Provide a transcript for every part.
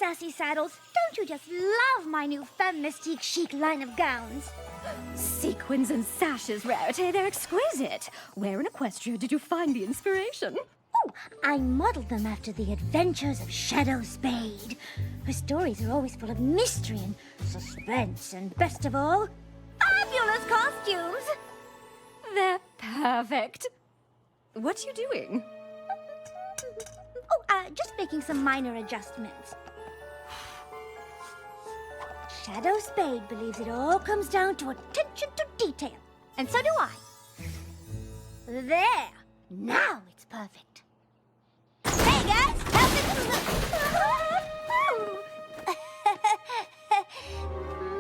Sassy Saddles, don't you just love my new Femme Mystique chic line of gowns? Sequins and sashes, Rarity, they're exquisite. Where in Equestria did you find the inspiration? Oh, I modeled them after the adventures of Shadow Spade. Her stories are always full of mystery and suspense, and best of all, fabulous costumes! They're perfect. What are you doing? Oh, just making some minor adjustments. Shadow Spade believes it all comes down to attention to detail. And so do I. There! Now it's perfect. Hey, guys! How's it...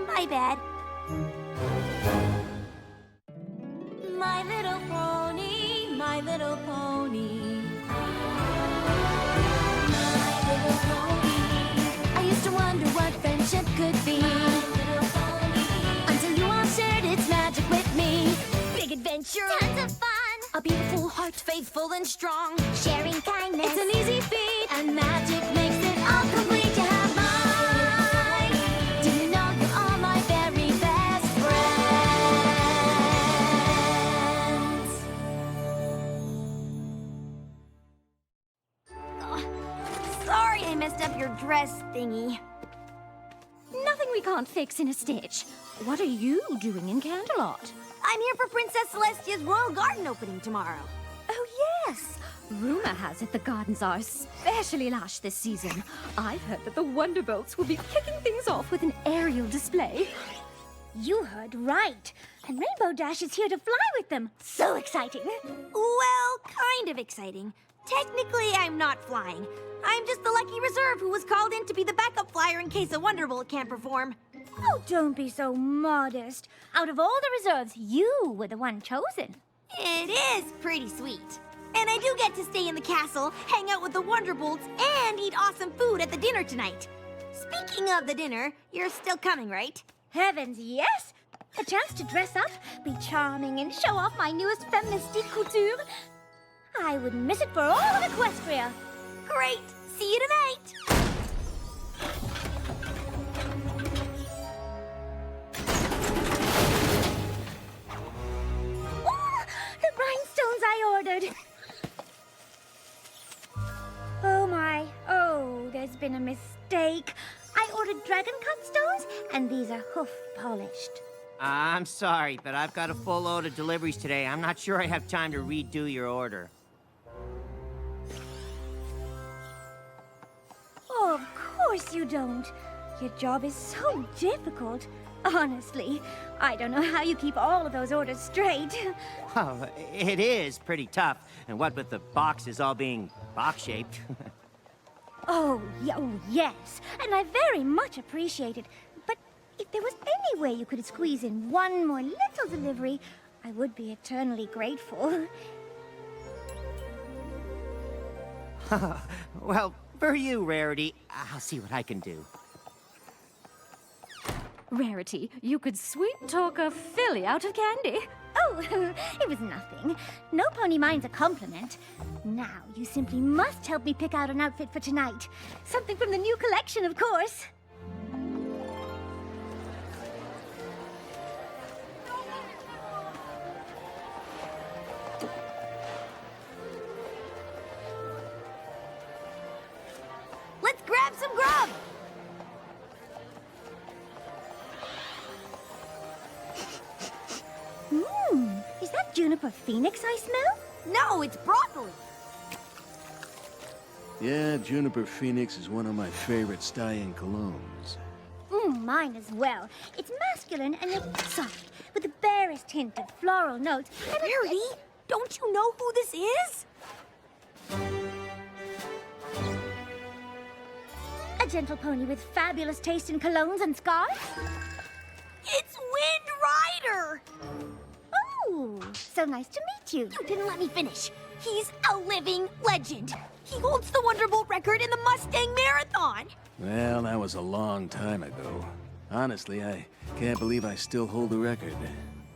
My bad. My little pony, my little pony. My little pony. I used to wonder what friendship could be. My little pony. Until you all shared its magic with me. Big adventure. Tons of fun! A beautiful heart, faithful and strong. Sharing kindness. It's an easy feat, and magic makes it all complete. You have mine. Do you know you're all my very best friends? Sorry I messed up your dress thingy. Nothing we can't fix in a stitch. What are you doing in Canterlot? I'm here for Princess Celestia's Royal Garden opening tomorrow. Oh, yes. Rumor has it the gardens are especially lush this season. I've heard that the Wonderbolts will be kicking things off with an aerial display. You heard right. And Rainbow Dash is here to fly with them. So exciting. Well, kind of exciting. Technically, I'm not flying. I'm just the lucky reserve who was called in to be the backup flyer in case a Wonderbolt can't perform. Oh, don't be so modest. Out of all the reserves, you were the one chosen. It is pretty sweet. And I do get to stay in the castle, hang out with the Wonderbolts, and eat awesome food at the dinner tonight. Speaking of the dinner, you're still coming, right? Heavens, yes! A chance to dress up, be charming, and show off my newest Femme Mystique couture. I wouldn't miss it for all of Equestria. Great! See you tonight! The rhinestones I ordered. Oh my, oh, there's been a mistake. I ordered dragon cut stones, and these are hoof polished. I'm sorry, but I've got a full load of deliveries today. I'm not sure I have time to redo your order. Oh, of course you don't. Your job is so difficult. Honestly, I don't know how you keep all of those orders straight. Oh, it is pretty tough. And what with the boxes all being box-shaped. Oh, yes, and I very much appreciate it. But if there was any way you could squeeze in one more little delivery, I would be eternally grateful. Well, for you, Rarity, I'll see what I can do. Rarity, you could sweet-talk a filly out of candy. Oh, it was nothing. No pony minds a compliment. Now, you simply must help me pick out an outfit for tonight. Something from the new collection, of course. Let's grab some grub! Is that juniper phoenix I smell? No, it's broccoli. Yeah, Juniper Phoenix is one of my favorite Styen colognes. Mine as well. It's masculine and it's soft, with the barest hint of floral notes. And Rarity, don't you know who this is? a gentle pony with fabulous taste in colognes and scarves. It's Wind Rider! Oh, so nice to meet you. You didn't let me finish. He's a living legend. He holds the Wonderbolt record in the Mustang Marathon. Well, that was a long time ago. Honestly, I can't believe I still hold the record.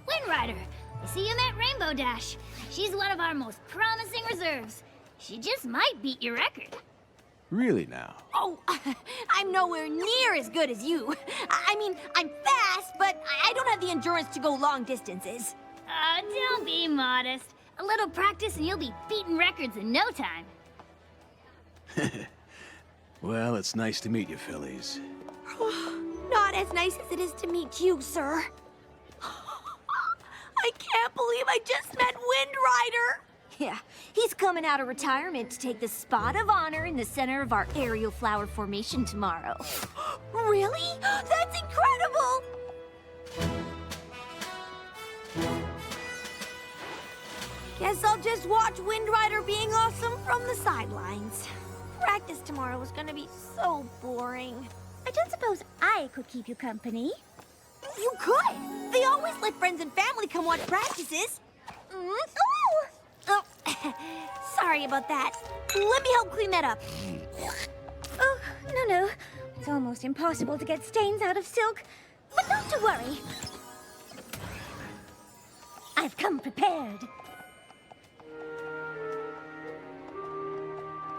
Wind Rider, I see you met Rainbow Dash. She's one of our most promising reserves. She just might beat your record. Really now? Oh, I'm nowhere near as good as you. I mean, I'm fast, but I don't have the endurance to go long distances. Don't be modest. A little practice and you'll be beating records in no time. Well, it's nice to meet you, Phillies. Not as nice as it is to meet you, sir. I can't believe I just met Wind Rider. Yeah, he's coming out of retirement to take the spot of honor in the center of our aerial flower formation tomorrow. Really? That's incredible! Guess I'll just watch Wind Rider being awesome from the sidelines. Practice tomorrow is gonna be so boring. I don't suppose I could keep you company. You could! They always let friends and family come watch practices. Oh, sorry about that. Let me help clean that up. Oh, no. It's almost impossible to get stains out of silk. But not to worry. I've come prepared.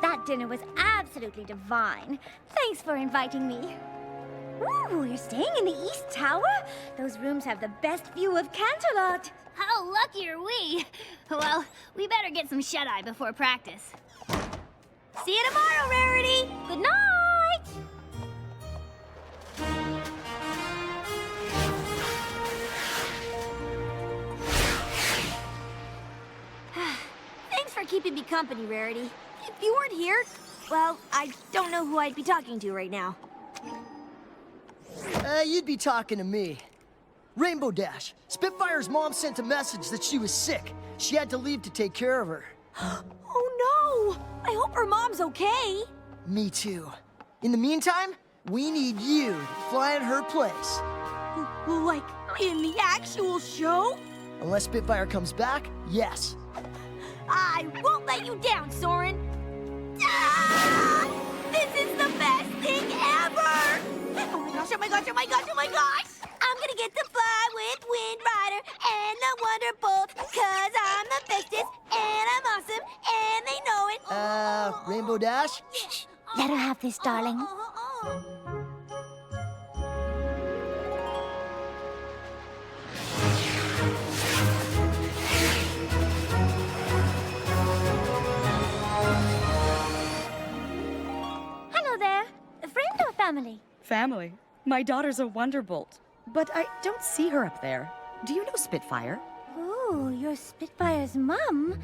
That dinner was absolutely divine. Thanks for inviting me. Ooh, you're staying in the East Tower? Those rooms have the best view of Canterlot. How lucky are we? Well, we better get some shut-eye before practice. See you tomorrow, Rarity! Good night! Thanks for keeping me company, Rarity. If you weren't here, well, I don't know who I'd be talking to right now. You'd be talking to me. Rainbow Dash, Spitfire's mom sent a message that she was sick. She had to leave to take care of her. Oh no! I hope her mom's okay. Me too. In the meantime, we need you to fly in her place. Like, in the actual show? Unless Spitfire comes back, yes. I won't let you down, Soren. Ah! This is the best thing ever! Oh my gosh, oh my gosh, oh my gosh, oh my gosh! I'm gonna get to fly with Wind Rider and the Wonderbolts, 'cause I'm the bestest and I'm awesome and they know it. Rainbow Dash? Let her have this, darling. Hello there. A friend or family? Family. My daughter's a Wonderbolt, but I don't see her up there. Do you know Spitfire? Oh, you're Spitfire's mum.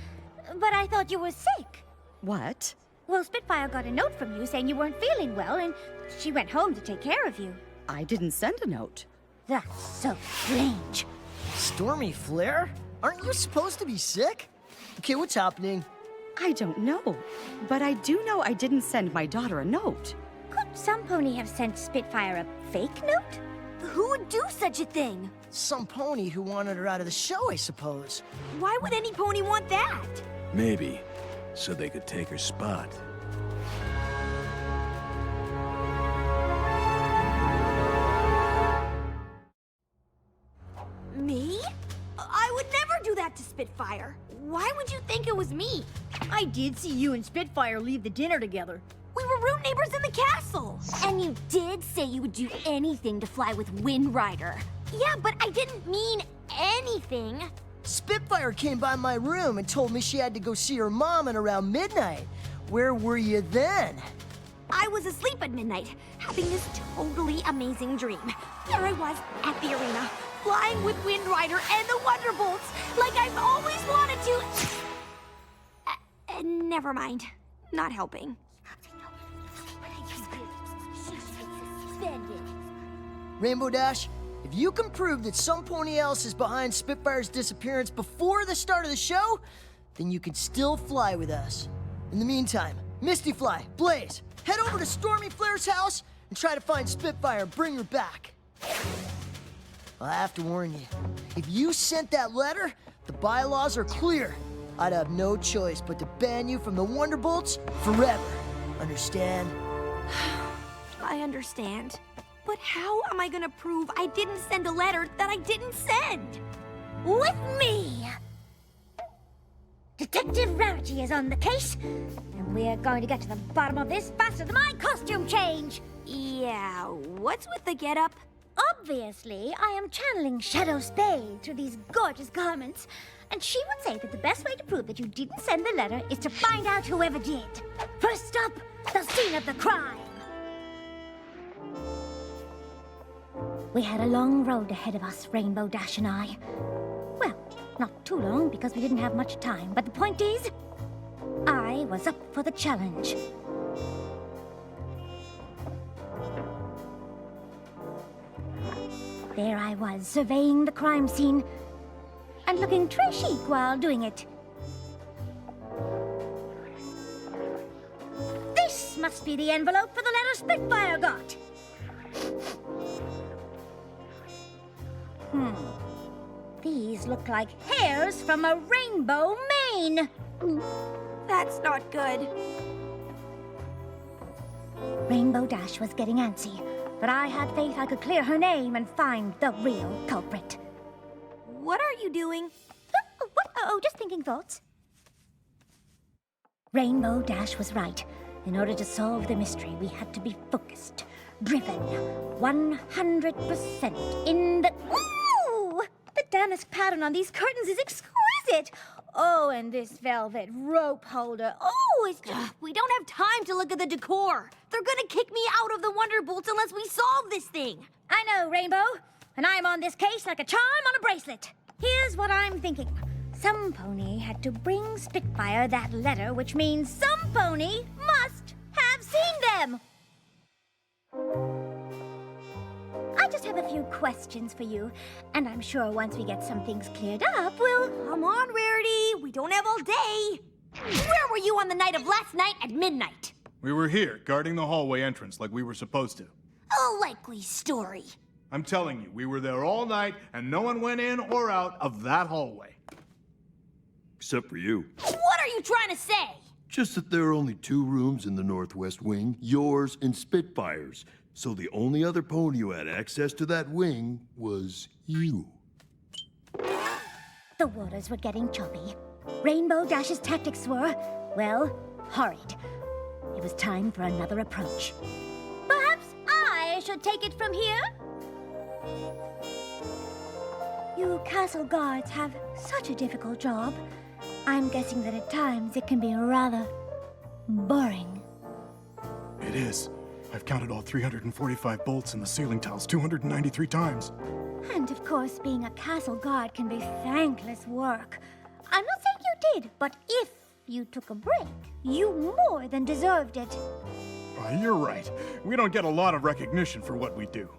But I thought you were sick. What? Well, Spitfire got a note from you saying you weren't feeling well, and she went home to take care of you. I didn't send a note. That's so strange. Stormy Flare? Aren't you supposed to be sick? Okay, what's happening? I don't know, but I do know I didn't send my daughter a note. Could some pony have sent Spitfire a fake note? Who would do such a thing? Some pony who wanted her out of the show, I suppose. Why would any pony want that? Maybe, so they could take her spot. Me? I would never do that to Spitfire. Why would you think it was me? I did see you and Spitfire leave the dinner together. We were room neighbors in the castle. And you did say you would do anything to fly with Wind Rider. Yeah, but I didn't mean anything. Spitfire came by my room and told me she had to go see her mom at around midnight. Where were you then? I was asleep at midnight, having this totally amazing dream. There I was at the arena, flying with Wind Rider and the Wonderbolts, like I've always wanted to. Never mind. Not helping. Rainbow Dash, if you can prove that some pony else is behind Spitfire's disappearance before the start of the show, then you can still fly with us. In the meantime, Misty Fly, Blaze, head over to Stormy Flare's house and try to find Spitfire and bring her back. I have to warn you, if you sent that letter, the bylaws are clear. I'd have no choice but to ban you from the Wonderbolts forever. Understand? I understand. But how am I gonna prove I didn't send a letter that I didn't send? With me, Detective Rarity. strategy is on the case. And we're going to get to the bottom of this faster than my costume change. Yeah, what's with the getup? Obviously, I am channeling Shadow Spade through these gorgeous garments. And she would say that the best way to prove that you didn't send the letter is to find out whoever did. First stop, the scene of the crime. We had a long road ahead of us, Rainbow Dash and I. Well, not too long because we didn't have much time, but the point is, I was up for the challenge. There I was, surveying the crime scene, and looking très chic while doing it. This must be the envelope for the letter Spitfire got. These look like hairs from a rainbow mane. That's not good. Rainbow Dash was getting antsy, but I had faith I could clear her name and find the real culprit. What are you doing? Oh, just thinking thoughts. Rainbow Dash was right. In order to solve the mystery, we had to be focused, driven, 100% in the... Ooh! The damask pattern on these curtains is exquisite. Oh, and this velvet rope holder. Oh, it's just... We don't have time to look at the decor. They're gonna kick me out of the Wonderbolts unless we solve this thing. I know, Rainbow. And I'm on this case like a charm on a bracelet. Here's what I'm thinking. Some pony had to bring Spitfire that letter, which means some pony must have seen them. I just have a few questions for you, and I'm sure once we get some things cleared up, we'll... Come on, Rarity. We don't have all day. Where were you on the night of last night at midnight? We were here, guarding the hallway entrance like we were supposed to. A likely story. I'm telling you, we were there all night, and no one went in or out of that hallway. Except for you. What are you trying to say? Just that there are only 2 rooms in the northwest wing, yours and Spitfire's. So the only other pony who had access to that wing was you. The waters were getting choppy. Rainbow Dash's tactics were, well, horrid. It was time for another approach. Perhaps I should take it from here? You castle guards have such a difficult job. I'm guessing that at times it can be rather boring. It is. I've counted all 345 bolts in the ceiling tiles 293 times. And of course, being a castle guard can be thankless work. I'm not saying you did, but if you took a break, you more than deserved it. You're right. We don't get a lot of recognition for what we do.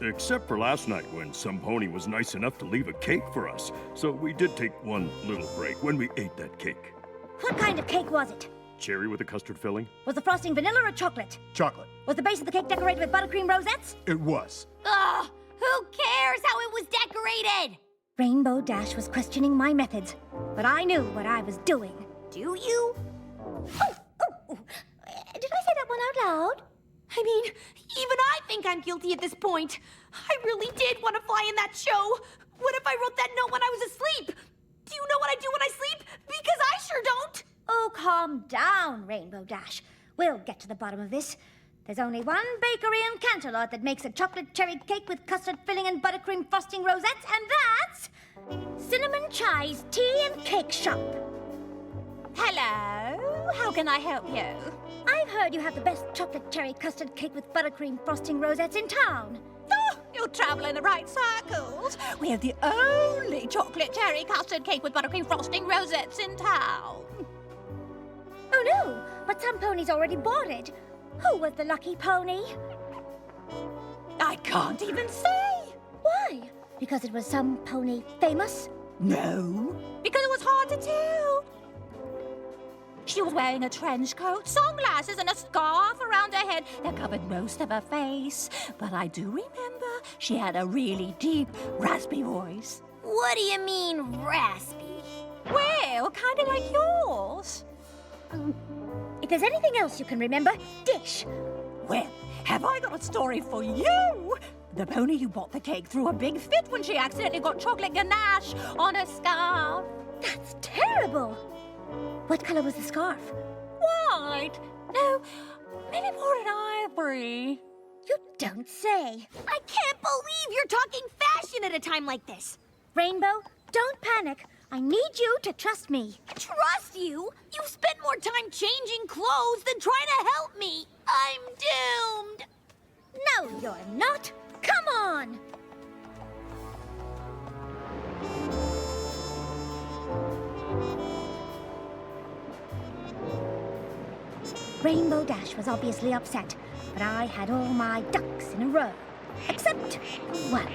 Except for last night when some pony was nice enough to leave a cake for us. So we did take one little break when we ate that cake. What kind of cake was it? Cherry with a custard filling? Was the frosting vanilla or chocolate? Chocolate. Was the base of the cake decorated with buttercream rosettes? It was. Ugh! Who cares how it was decorated? Rainbow Dash was questioning my methods, but I knew what I was doing. Do you? Oh. Did I say that one out loud? I mean, even I think I'm guilty at this point. I really did want to fly in that show. What if I wrote that note when I was asleep? Do you know what I do when I sleep? Because I sure don't. Oh, calm down, Rainbow Dash. We'll get to the bottom of this. There's only one bakery in Canterlot that makes a chocolate cherry cake with custard filling and buttercream frosting rosettes, and that's Cinnamon Chai's Tea and Cake Shop. Hello, how can I help you? I've heard you have the best chocolate cherry custard cake with buttercream frosting rosettes in town. Oh, you're traveling the right circles. We have the only chocolate cherry custard cake with buttercream frosting rosettes in town. Oh no, but some ponies already bought it. Who was the lucky pony? I can't even say. Why? Because it was some pony famous? No, because it was hard to tell. She was wearing a trench coat, sunglasses, and a scarf around her head that covered most of her face. But I do remember she had a really deep, raspy voice. What do you mean, raspy? Well, kind of like yours. If there's anything else you can remember, dish. Well, have I got a story for you? The pony who bought the cake threw a big fit when she accidentally got chocolate ganache on her scarf. That's terrible. What color was the scarf? White. No, maybe more than ivory. You don't say. I can't believe you're talking fashion at a time like this. Rainbow, don't panic. I need you to trust me. Trust you? You've spent more time changing clothes than trying to help me. I'm doomed. No, you're not. Come on. Rainbow Dash was obviously upset, but I had all my ducks in a row. Except one.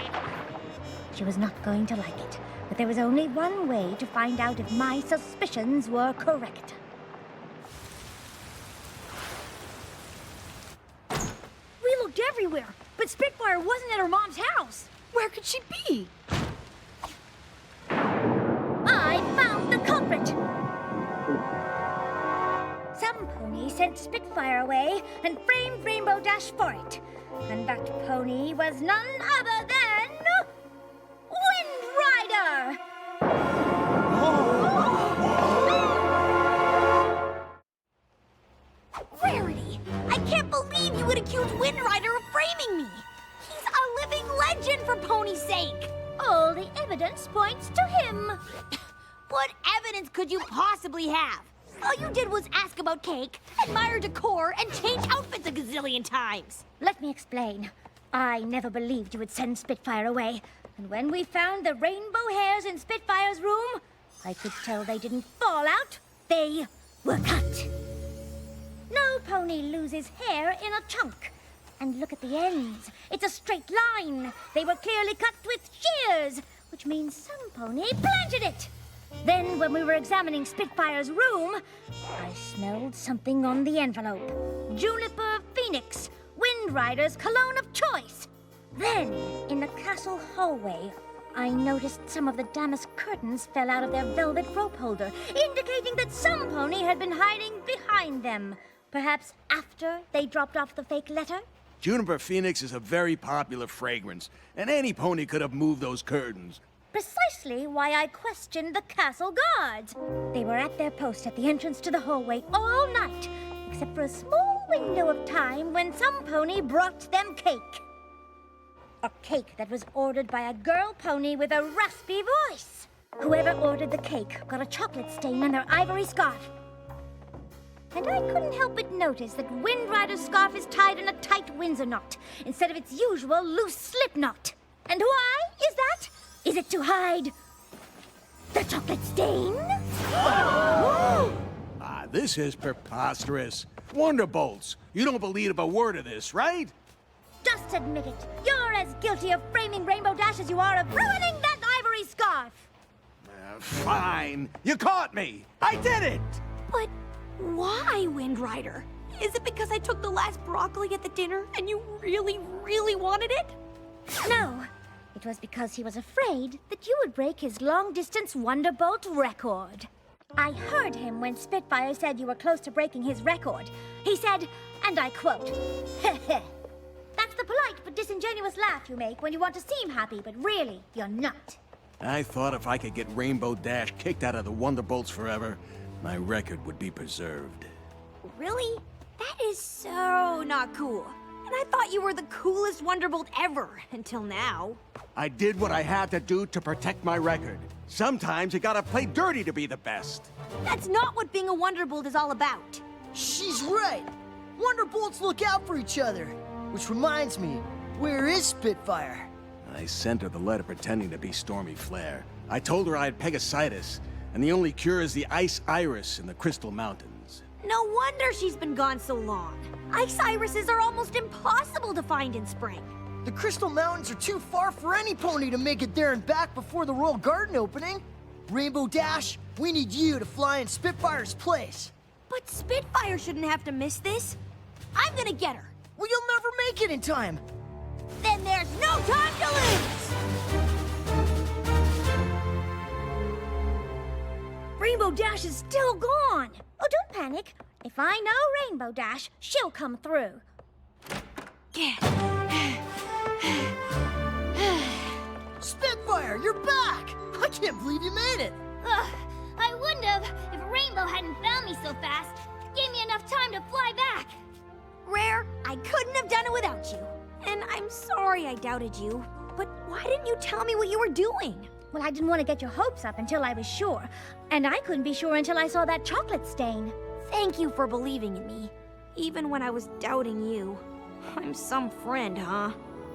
She was not going to like it, but there was only one way to find out if my suspicions were correct. We looked everywhere, but Spitfire wasn't at her mom's house. Where could she be? I found the culprit! Some pony sent Spitfire away and framed Rainbow Dash for it. And that pony was none other than... Wind Rider! Rarity, I can't believe you would accuse Wind Rider of framing me. He's a living legend for Pony's sake. All the evidence points to him. What evidence could you possibly have? All you did was ask about cake, admire decor, and change outfits a gazillion times. Let me explain. I never believed you would send Spitfire away. And when we found the rainbow hairs in Spitfire's room, I could tell they didn't fall out. They were cut. No pony loses hair in a chunk. And look at the ends. It's a straight line. They were clearly cut with shears, which means some pony planted it. Then, when we were examining Spitfire's room, I smelled something on the envelope. Juniper Phoenix, Wind Rider's cologne of choice. Then, in the castle hallway, I noticed some of the damask curtains fell out of their velvet rope holder, indicating that some pony had been hiding behind them. Perhaps after they dropped off the fake letter? Juniper Phoenix is a very popular fragrance, and any pony could have moved those curtains. Precisely why I questioned the castle guards. They were at their post at the entrance to the hallway all night, except for a small window of time when some pony brought them cake. A cake that was ordered by a girl pony with a raspy voice. Whoever ordered the cake got a chocolate stain on their ivory scarf. And I couldn't help but notice that Wind Rider's scarf is tied in a tight Windsor knot instead of its usual loose slip knot. And why is that? Is it to hide the chocolate stain? This is preposterous. Wonderbolts, you don't believe a word of this, right? Just admit it. You're as guilty of framing Rainbow Dash as you are of ruining that ivory scarf. Fine. You caught me. I did it. But why, Wind Rider? Is it because I took the last broccoli at the dinner and you really, really wanted it? No. It was because he was afraid that you would break his long-distance Wonderbolt record. I heard him when Spitfire said you were close to breaking his record. He said, and I quote, "Heh heh. That's the polite but disingenuous laugh you make when you want to seem happy, but really, you're not." I thought if I could get Rainbow Dash kicked out of the Wonderbolts forever, my record would be preserved. Really? That is so not cool. And I thought you were the coolest Wonderbolt ever, until now. I did what I had to do to protect my record. Sometimes you gotta play dirty to be the best. That's not what being a Wonderbolt is all about. She's right. Wonderbolts look out for each other. Which reminds me, where is Spitfire? I sent her the letter pretending to be Stormy Flare. I told her I had Pegasitis, and the only cure is the ice iris in the Crystal Mountains. No wonder she's been gone so long. Ice irises are almost impossible to find in spring. The Crystal Mountains are too far for any pony to make it there and back before the Royal Garden opening. Rainbow Dash, we need you to fly in Spitfire's place. But Spitfire shouldn't have to miss this. I'm gonna get her. Well, you'll never make it in time. Then there's no time to lose! Rainbow Dash is still gone. Oh, don't panic. If I know Rainbow Dash, she'll come through. Spitfire, you're back! I can't believe you made it! I wouldn't have if Rainbow Rainbow hadn't found me so fast, gave me enough time to fly back. Rare, I couldn't have done it without you. And I'm sorry I doubted you. But why didn't you tell me what you were doing? Well, I didn't want to get your hopes up until I was sure. And I couldn't be sure until I saw that chocolate stain. Thank you for believing in me, even when I was doubting you. I'm some friend, huh?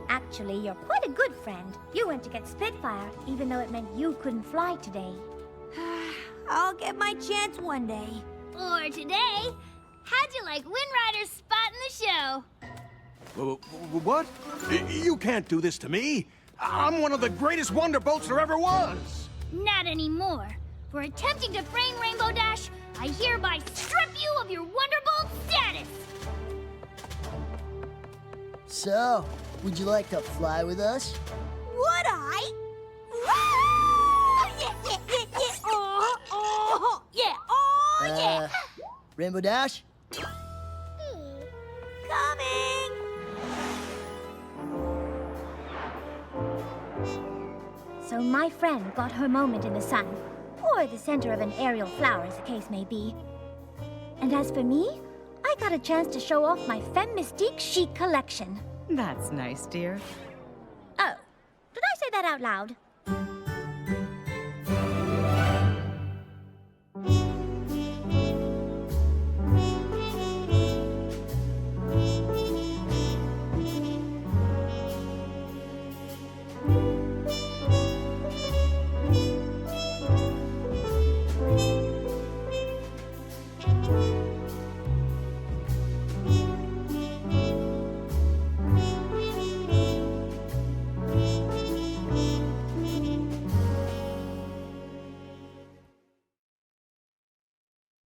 Actually, you're quite a good friend. You went to get Spitfire, even though it meant you couldn't fly today. I'll get my chance one day. Or today. How'd you like Wind Rider's spot in the show? What? You can't do this to me. I'm one of the greatest Wonderbolts there ever was. Not anymore. For attempting to frame Rainbow Dash, I hereby strip you of your Wonderbolt status. So, would you like to fly with us? Would I? Yeah, yeah, yeah, yeah. Oh, yeah, oh, yeah. Rainbow Dash? Coming. So my friend got her moment in the sun, or the center of an aerial flower, as the case may be. And as for me, I got a chance to show off my Femme Mystique chic collection. That's nice, dear. Oh, did I say that out loud?